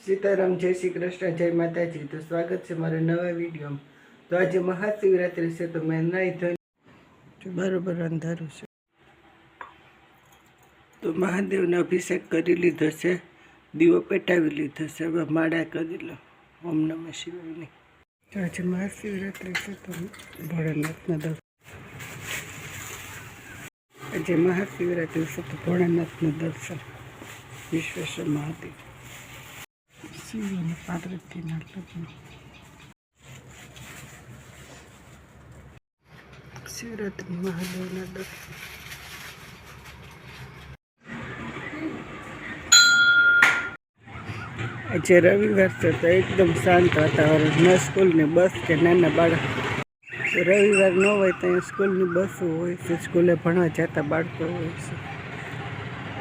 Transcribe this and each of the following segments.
सीताराम जय श्री कृष्ण जय माता जी। तो स्वागत है मारे नवा वीडियो में। तो आज महाशिवरात्रि से तो मैं नहीं धोई बराबर अंधारू से तो महादेव ने अभिषेक करी लीधो से, दीवो पेटावी लीधो से। हवे माड़ा करी लो ओम नमः शिवाय ने। तो आज महाशिवरात्रि से तो भोलेनाथ ना दर्शन, आज महाशिवरात्रि से तो भोलेनाथ ना दर्शन। विश्वेश्वर महादेव शिव ने पार्वती ना लग्न। शिवरात्रि महादेव ना दर्शन। आज रविवार से तो एकदम शांत वातावरण, न स्कूल ने बस के नाना बाळक। रविवार न हो तो स्कूल नी बस हो, स्कूले भणवा जाता बाळको होय छे।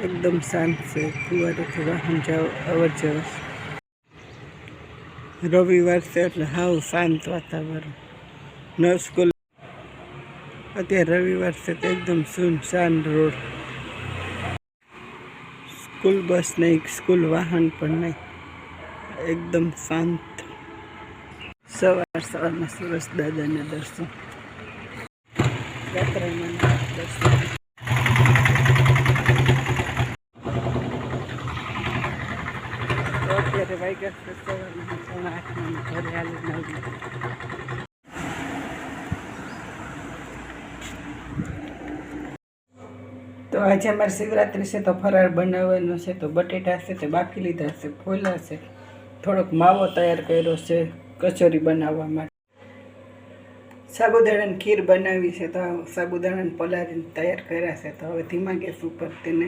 एकदम शांत से फुवारेथी वाहन जाव अवर जवर। रविवार से એટલે हाव शांत वातावरण, न स्कूल। અત્યારે रविवार से तो एकदम सुनसान रोड, स्कूल बस नहीं, स्कूल वाहन पर नहीं, एकदम शांत। सवार सवार में सूरज दादा ने दर्शन, यात्रामां दर्शन। तो અત્યારે વાગ્યા છે સવારના 7:30 ઘરે હાલીને આવી। तो आज अमर शिवरात्रि से तो फरार बनावવાનો છે। तो बटेटा से तो बाफी लीधा से, फोला से, थोड़ोक मावो तैयार कर्यो छे कचोरी बनाववा माटे। साबुदाणानी खीर बनावी है, तो साबुदाणाने पलाळीने तैयार कर्या छे। तो हवे धीमा गैस पर तेने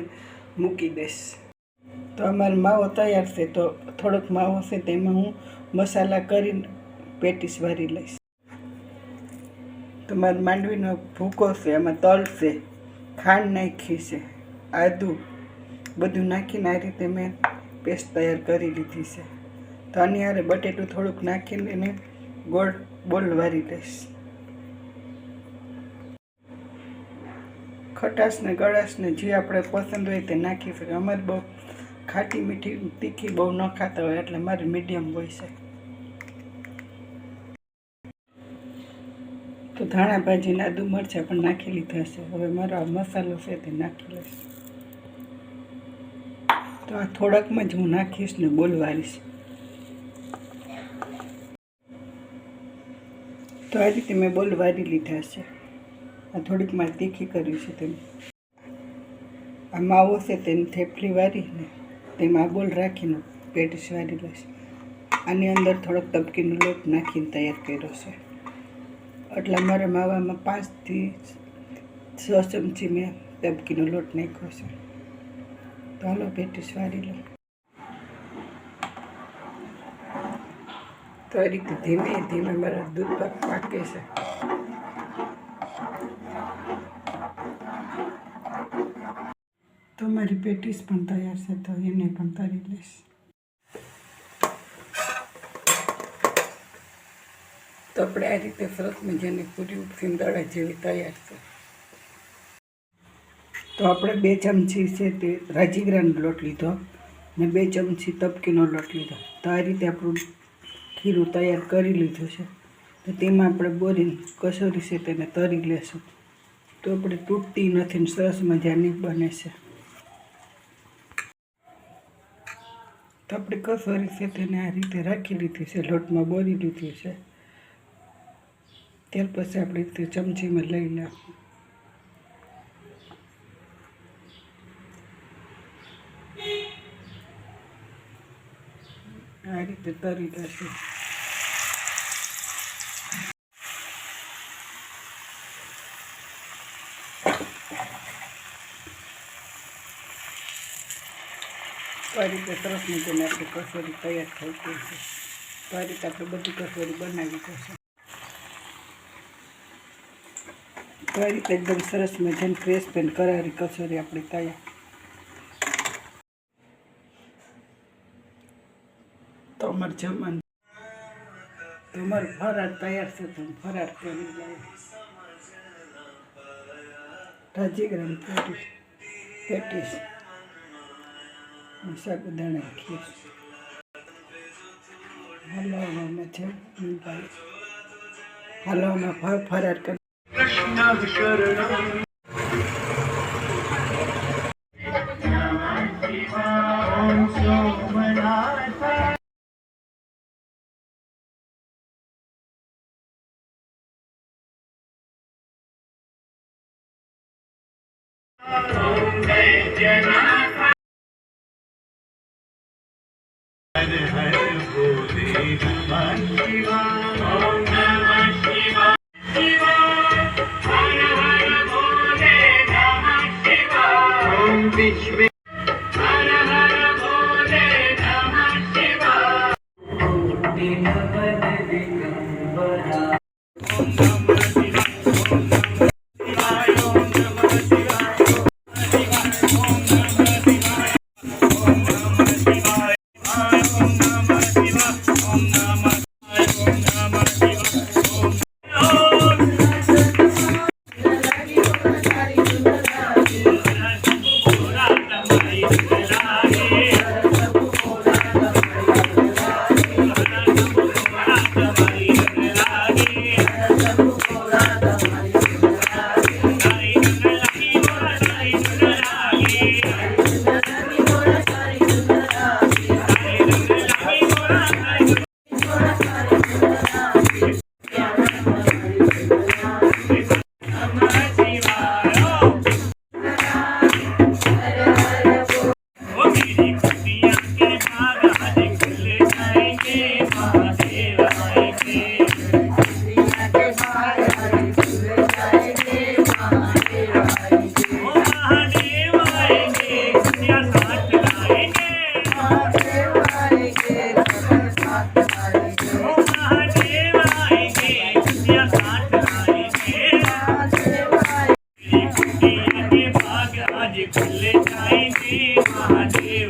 मूकी दईश। तो अमारो मावो तैयार है, तो थोड़ोक मावो छे तेमां हूँ मसाला करीने पेटीस वारी लईश। तो मारे मांडवीनो भूको छे, एमां तल छे, खांड नाखी है, आदू बधु नाखीने आ रीते मैं पेस्ट तैयार करी लीधी है। तो आनी हारे बटेटू थोड़ुंक नाखीने गोળ बोल वारी लईश। खटाश ने गळाश ने जे आपणे पसंद होय ते नाखी शके। अमारे बहु खाटी मीठी तीखी बहु न खाता होय એટલે मारे मीडियम होय छे। तो धाणा भाजी आदू मरचा पण नाखी लीधा छे। हवे मारो मसालो छे ते नाखी लईश। तो आ थोड़ाक में ज हूँ नाखीश ने बोल वारीश। तो आ रीते मैं बोल वारी लीधा छे। आ थोड़ीक मारे तीखी करी छे। तेम आ मावो छे तेने थेपली वारीने तेमां बोल राखीने पेटीस वारी लईश। आनी अंदर थोड़ोक तबकीनो लोट नाखीने तैयार कर्यो छे। એટલે મારા માવામાં 5 થી 6 ચમચી મેં તબકીનો લોટ નાખ્યો છે। તો હાલો પેટીસ વારી લો। તો આ રીતે ધીમે ધીમે મારા દૂધ પાક પાકે છે। તો મારી પેટીસ પણ તૈયાર છે, તો એને પણ તળી લઈશ। तो अपने आ रीते सरस मजानी पूरी उपसीने दड़ा जेवी तैयार है। तो अपने 2 चमची से ते राजीगरानो लोट लीधो ने 2 चमची तबकीनो लोट लीधो। तो आ रीते आपणुं खीरू तैयार करी लीधुं छे। तो तेमां आपणे बोरीने कचोरी छे तेने तरी लेशुं। तो अपणे तूटती नथी ने सरस मजानी बने छे। तो अपणी कचोरी छे तेने आ रीते राखी लीधी छे, लोटमां बोरी लीधी छे। त्यार पछी आपणे ते चमची में लई नाखूं। आ रीते तरी लेशुं। तो आ रीते सरस मजानी आपणी कचोरी तैयार थई गई छे। तो आ रीते आपणे बधी कचोरी बनावी जोईए। तो आ रीते एकदम सरस मजानी क्रिस्पी एंड करारी कचोरी अपनी तैयार। तो अमर जमन तो अमर फरार तैयार से, तो फरार करी जाए। राजीगरानी पेटीस साबुदाणा खीर। હાલો અમે છે ભાઈ હાલો અમે ફરાર કરી खुले जाएंगे महादेव